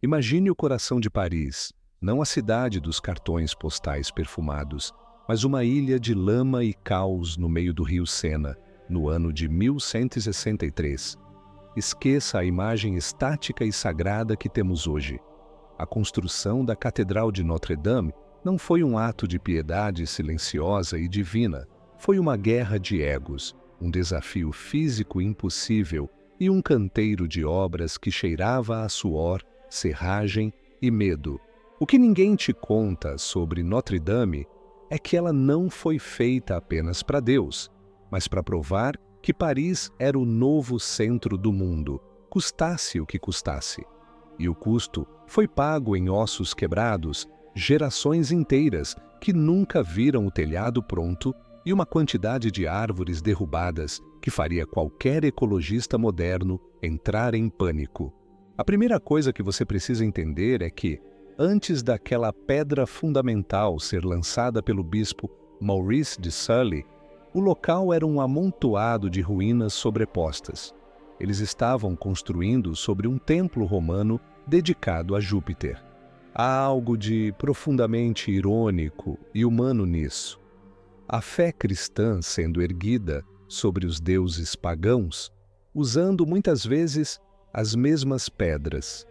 Imagine o coração de Paris, não a cidade dos cartões postais perfumados, mas uma ilha de lama e caos no meio do rio Sena, no ano de 1163. Esqueça a imagem estática e sagrada que temos hoje. A construção da Catedral de Notre-Dame não foi um ato de piedade silenciosa e divina, foi uma guerra de egos, um desafio físico impossível e um canteiro de obras que cheirava a suor, serragem e medo. O que ninguém te conta sobre Notre-Dame é que ela não foi feita apenas para Deus, mas para provar que Paris era o novo centro do mundo, custasse o que custasse. E o custo foi pago em ossos quebrados, gerações inteiras que nunca viram o telhado pronto e uma quantidade de árvores derrubadas que faria qualquer ecologista moderno entrar em pânico. A primeira coisa que você precisa entender é que, antes daquela pedra fundamental ser lançada pelo bispo Maurice de Sully, o local era um amontoado de ruínas sobrepostas. Eles estavam construindo sobre um templo romano dedicado a Júpiter. Há algo de profundamente irônico e humano nisso. A fé cristã sendo erguida sobre os deuses pagãos, usando muitas vezes as mesmas pedras.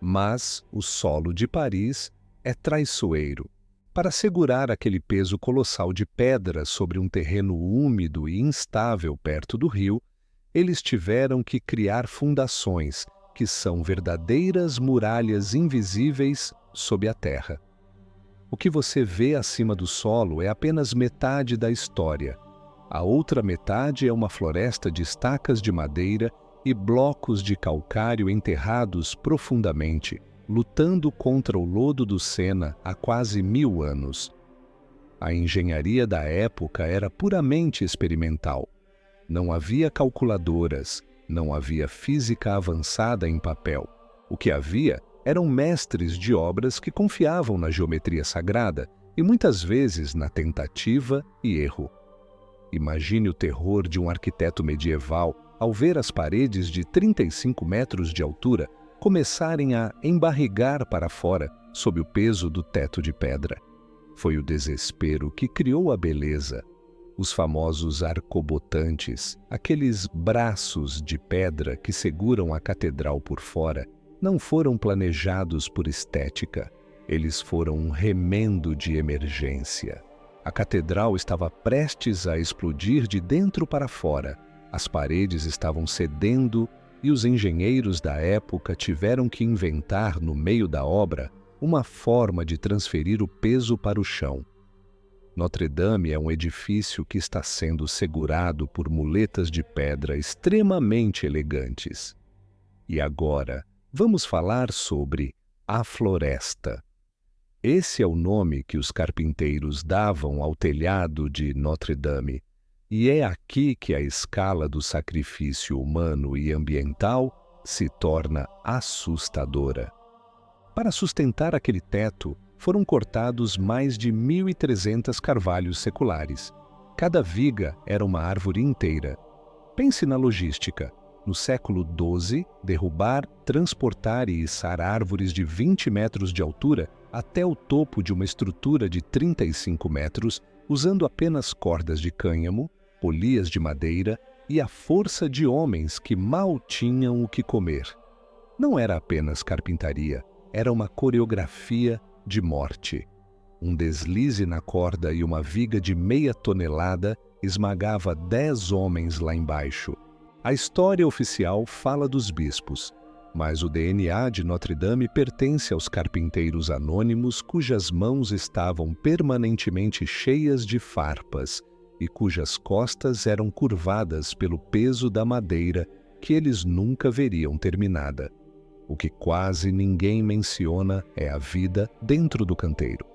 Mas o solo de Paris é traiçoeiro. Para segurar aquele peso colossal de pedra sobre um terreno úmido e instável perto do rio, eles tiveram que criar fundações, que são verdadeiras muralhas invisíveis sob a terra. O que você vê acima do solo é apenas metade da história. A outra metade é uma floresta de estacas de madeira e blocos de calcário enterrados profundamente, lutando contra o lodo do Sena há quase 1000 anos. A engenharia da época era puramente experimental. Não havia calculadoras, não havia física avançada em papel. O que havia eram mestres de obras que confiavam na geometria sagrada e muitas vezes na tentativa e erro. Imagine o terror de um arquiteto medieval ao ver as paredes de 35 metros de altura começarem a embarrigar para fora sob o peso do teto de pedra. Foi o desespero que criou a beleza. Os famosos arcobotantes, aqueles braços de pedra que seguram a catedral por fora, não foram planejados por estética. Eles foram um remendo de emergência. A catedral estava prestes a explodir de dentro para fora. As paredes estavam cedendo e os engenheiros da época tiveram que inventar, no meio da obra, uma forma de transferir o peso para o chão. Notre-Dame é um edifício que está sendo segurado por muletas de pedra extremamente elegantes. E agora, vamos falar sobre a floresta. Esse é o nome que os carpinteiros davam ao telhado de Notre-Dame, e é aqui que a escala do sacrifício humano e ambiental se torna assustadora. Para sustentar aquele teto, foram cortados mais de 1.300 carvalhos seculares. Cada viga era uma árvore inteira. Pense na logística. No século XII, derrubar, transportar e içar árvores de 20 metros de altura até o topo de uma estrutura de 35 metros, usando apenas cordas de cânhamo, polias de madeira e a força de homens que mal tinham o que comer. Não era apenas carpintaria, era uma coreografia de morte. Um deslize na corda e uma viga de meia tonelada esmagava 10 homens lá embaixo. A história oficial fala dos bispos, mas o DNA de Notre-Dame pertence aos carpinteiros anônimos cujas mãos estavam permanentemente cheias de farpas e cujas costas eram curvadas pelo peso da madeira que eles nunca veriam terminada. O que quase ninguém menciona é a vida dentro do canteiro.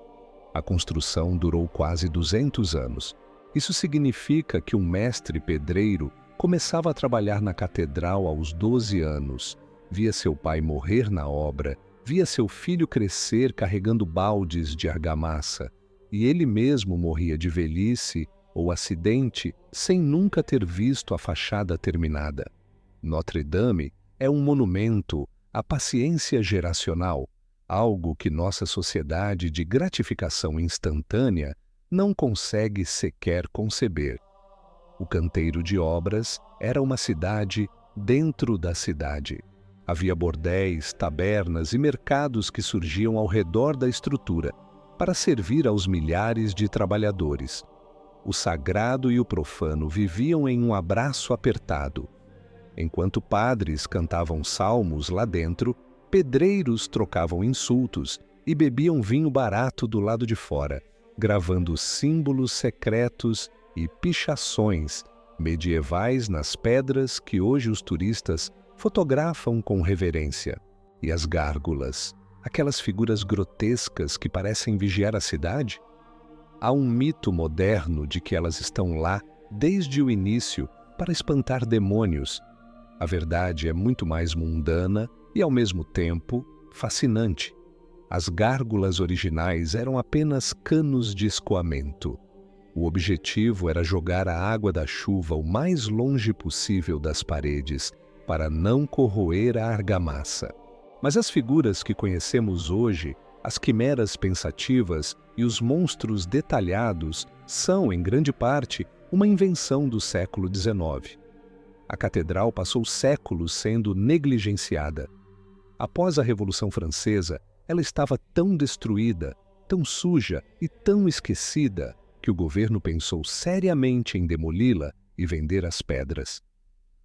A construção durou quase 200 anos. Isso significa que um mestre pedreiro começava a trabalhar na catedral aos 12 anos, via seu pai morrer na obra, via seu filho crescer carregando baldes de argamassa, e ele mesmo morria de velhice ou acidente sem nunca ter visto a fachada terminada. Notre-Dame é um monumento A paciência geracional, algo que nossa sociedade de gratificação instantânea não consegue sequer conceber. O canteiro de obras era uma cidade dentro da cidade. Havia bordéis, tabernas e mercados que surgiam ao redor da estrutura para servir aos milhares de trabalhadores. O sagrado e o profano viviam em um abraço apertado. Enquanto padres cantavam salmos lá dentro, pedreiros trocavam insultos e bebiam vinho barato do lado de fora, gravando símbolos secretos e pichações medievais nas pedras que hoje os turistas fotografam com reverência. E as gárgulas, aquelas figuras grotescas que parecem vigiar a cidade? Há um mito moderno de que elas estão lá desde o início para espantar demônios. A verdade é muito mais mundana e, ao mesmo tempo, fascinante. As gárgulas originais eram apenas canos de escoamento. O objetivo era jogar a água da chuva o mais longe possível das paredes, para não corroer a argamassa. Mas as figuras que conhecemos hoje, as quimeras pensativas e os monstros detalhados, são, em grande parte, uma invenção do século XIX. A catedral passou séculos sendo negligenciada. Após a Revolução Francesa, ela estava tão destruída, tão suja e tão esquecida que o governo pensou seriamente em demoli-la e vender as pedras.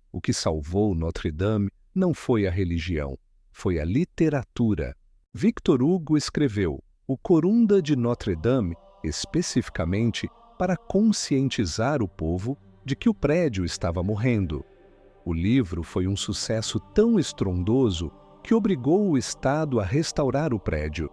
O que salvou Notre-Dame não foi a religião, foi a literatura. Victor Hugo escreveu O Corunda de Notre-Dame especificamente para conscientizar o povo de que o prédio estava morrendo. O livro foi um sucesso tão estrondoso que obrigou o Estado a restaurar o prédio.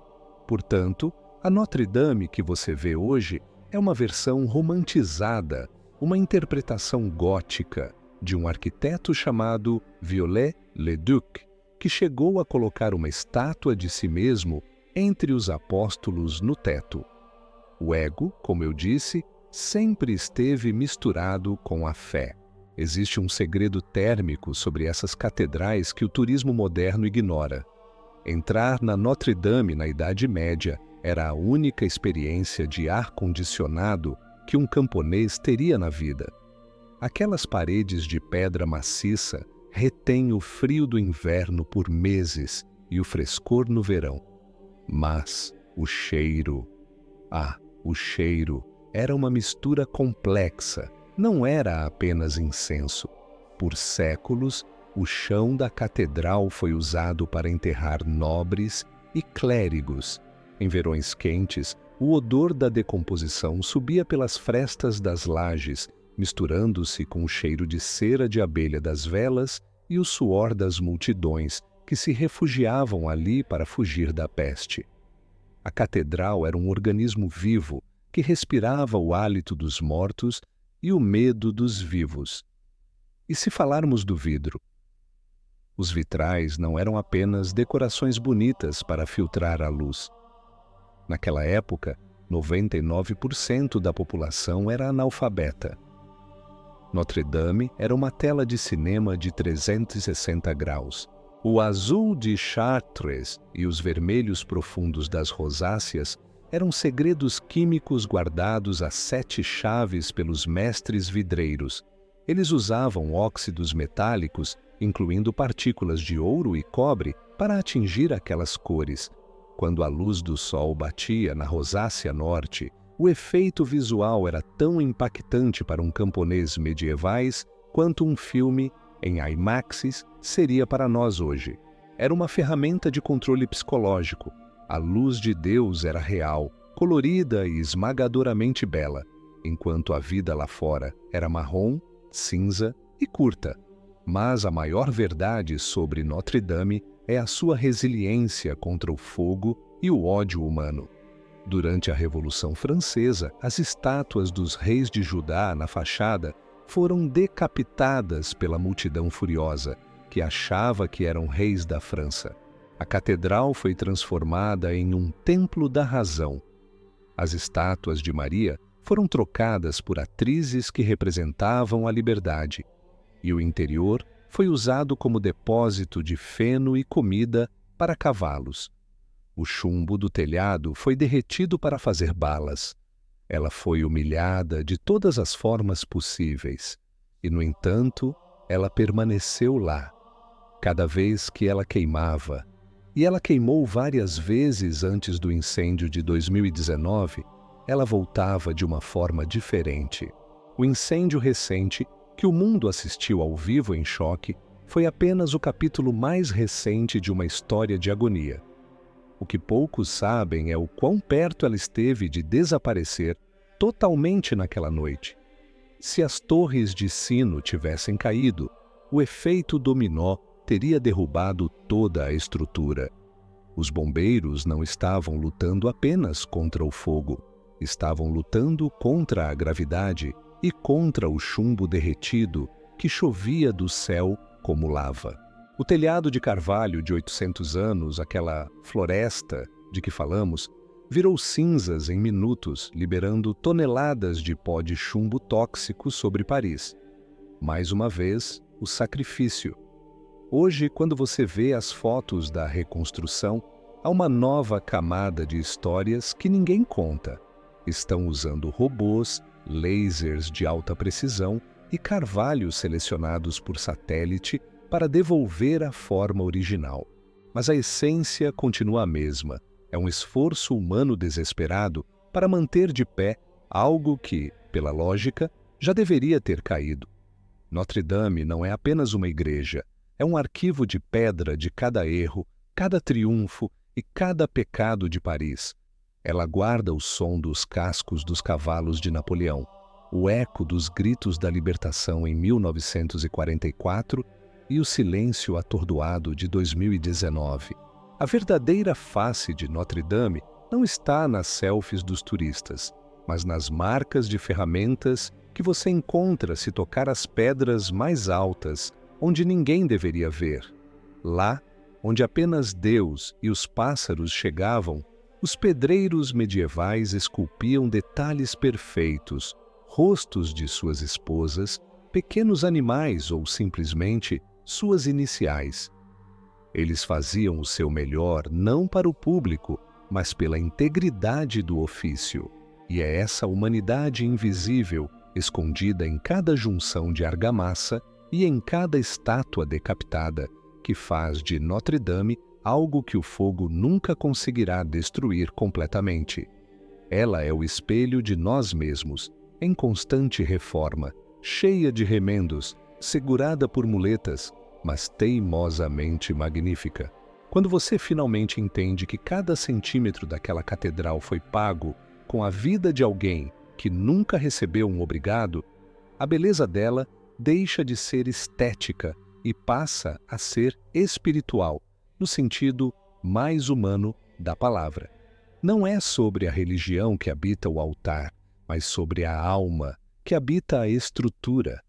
Portanto, a Notre-Dame que você vê hoje é uma versão romantizada, uma interpretação gótica de um arquiteto chamado Viollet-le-Duc, que chegou a colocar uma estátua de si mesmo entre os apóstolos no teto. O ego, como eu disse, sempre esteve misturado com a fé. Existe um segredo térmico sobre essas catedrais que o turismo moderno ignora. Entrar na Notre-Dame na Idade Média era a única experiência de ar-condicionado que um camponês teria na vida. Aquelas paredes de pedra maciça retêm o frio do inverno por meses e o frescor no verão. Mas o cheiro... o cheiro era uma mistura complexa, não era apenas incenso. Por séculos, o chão da catedral foi usado para enterrar nobres e clérigos. Em verões quentes, o odor da decomposição subia pelas frestas das lajes, misturando-se com o cheiro de cera de abelha das velas e o suor das multidões que se refugiavam ali para fugir da peste. A catedral era um organismo vivo que respirava o hálito dos mortos e o medo dos vivos. E se falarmos do vidro? Os vitrais não eram apenas decorações bonitas para filtrar a luz. Naquela época, 99% da população era analfabeta. Notre-Dame era uma tela de cinema de 360 graus. O azul de Chartres e os vermelhos profundos das rosáceas eram segredos químicos guardados a 7 chaves pelos mestres vidreiros. Eles usavam óxidos metálicos, incluindo partículas de ouro e cobre, para atingir aquelas cores. Quando a luz do sol batia na rosácea norte, o efeito visual era tão impactante para um camponês medievais quanto um filme em IMAX seria para nós hoje. Era uma ferramenta de controle psicológico. A luz de Deus era real, colorida e esmagadoramente bela, enquanto a vida lá fora era marrom, cinza e curta. Mas a maior verdade sobre Notre-Dame é a sua resiliência contra o fogo e o ódio humano. Durante a Revolução Francesa, as estátuas dos reis de Judá na fachada foram decapitadas pela multidão furiosa, que achava que eram reis da França. A catedral foi transformada em um templo da razão. As estátuas de Maria foram trocadas por atrizes que representavam a liberdade, e o interior foi usado como depósito de feno e comida para cavalos. O chumbo do telhado foi derretido para fazer balas. Ela foi humilhada de todas as formas possíveis. E, no entanto, ela permaneceu lá. Cada vez que ela queimava, e ela queimou várias vezes antes do incêndio de 2019, ela voltava de uma forma diferente. O incêndio recente, que o mundo assistiu ao vivo em choque, foi apenas o capítulo mais recente de uma história de agonia. O que poucos sabem é o quão perto ela esteve de desaparecer totalmente naquela noite. Se as torres de sino tivessem caído, o efeito dominó teria derrubado toda a estrutura. Os bombeiros não estavam lutando apenas contra o fogo, estavam lutando contra a gravidade e contra o chumbo derretido que chovia do céu como lava. O telhado de carvalho de 800 anos, aquela floresta de que falamos, virou cinzas em minutos, liberando toneladas de pó de chumbo tóxico sobre Paris. Mais uma vez, o sacrifício. Hoje, quando você vê as fotos da reconstrução, há uma nova camada de histórias que ninguém conta. Estão usando robôs, lasers de alta precisão e carvalhos selecionados por satélite para devolver a forma original. Mas a essência continua a mesma. É um esforço humano desesperado para manter de pé algo que, pela lógica, já deveria ter caído. Notre-Dame não é apenas uma igreja, é um arquivo de pedra de cada erro, cada triunfo e cada pecado de Paris. Ela guarda o som dos cascos dos cavalos de Napoleão, o eco dos gritos da libertação em 1944 e o silêncio atordoado de 2019. A verdadeira face de Notre-Dame não está nas selfies dos turistas, mas nas marcas de ferramentas que você encontra se tocar as pedras mais altas, onde ninguém deveria ver. Lá, onde apenas Deus e os pássaros chegavam, os pedreiros medievais esculpiam detalhes perfeitos, rostos de suas esposas, pequenos animais ou simplesmente suas iniciais. Eles faziam o seu melhor não para o público, mas pela integridade do ofício. E é essa humanidade invisível, escondida em cada junção de argamassa e em cada estátua decapitada, que faz de Notre-Dame algo que o fogo nunca conseguirá destruir completamente. Ela é o espelho de nós mesmos, em constante reforma, cheia de remendos, segurada por muletas, mas teimosamente magnífica. Quando você finalmente entende que cada centímetro daquela catedral foi pago com a vida de alguém que nunca recebeu um obrigado, a beleza dela deixa de ser estética e passa a ser espiritual, no sentido mais humano da palavra. Não é sobre a religião que habita o altar, mas sobre a alma que habita a estrutura.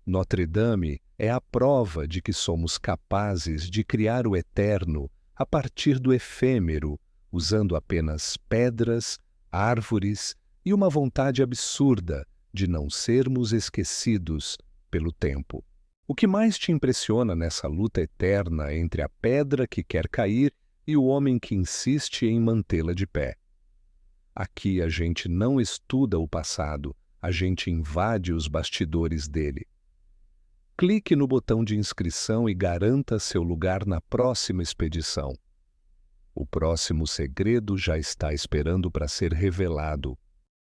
Notre-Dame é a prova de que somos capazes de criar o eterno a partir do efêmero, usando apenas pedras, árvores e uma vontade absurda de não sermos esquecidos pelo tempo. O que mais te impressiona nessa luta eterna entre a pedra que quer cair e o homem que insiste em mantê-la de pé? Aqui a gente não estuda o passado, a gente invade os bastidores dele. Clique no botão de inscrição e garanta seu lugar na próxima expedição. O próximo segredo já está esperando para ser revelado.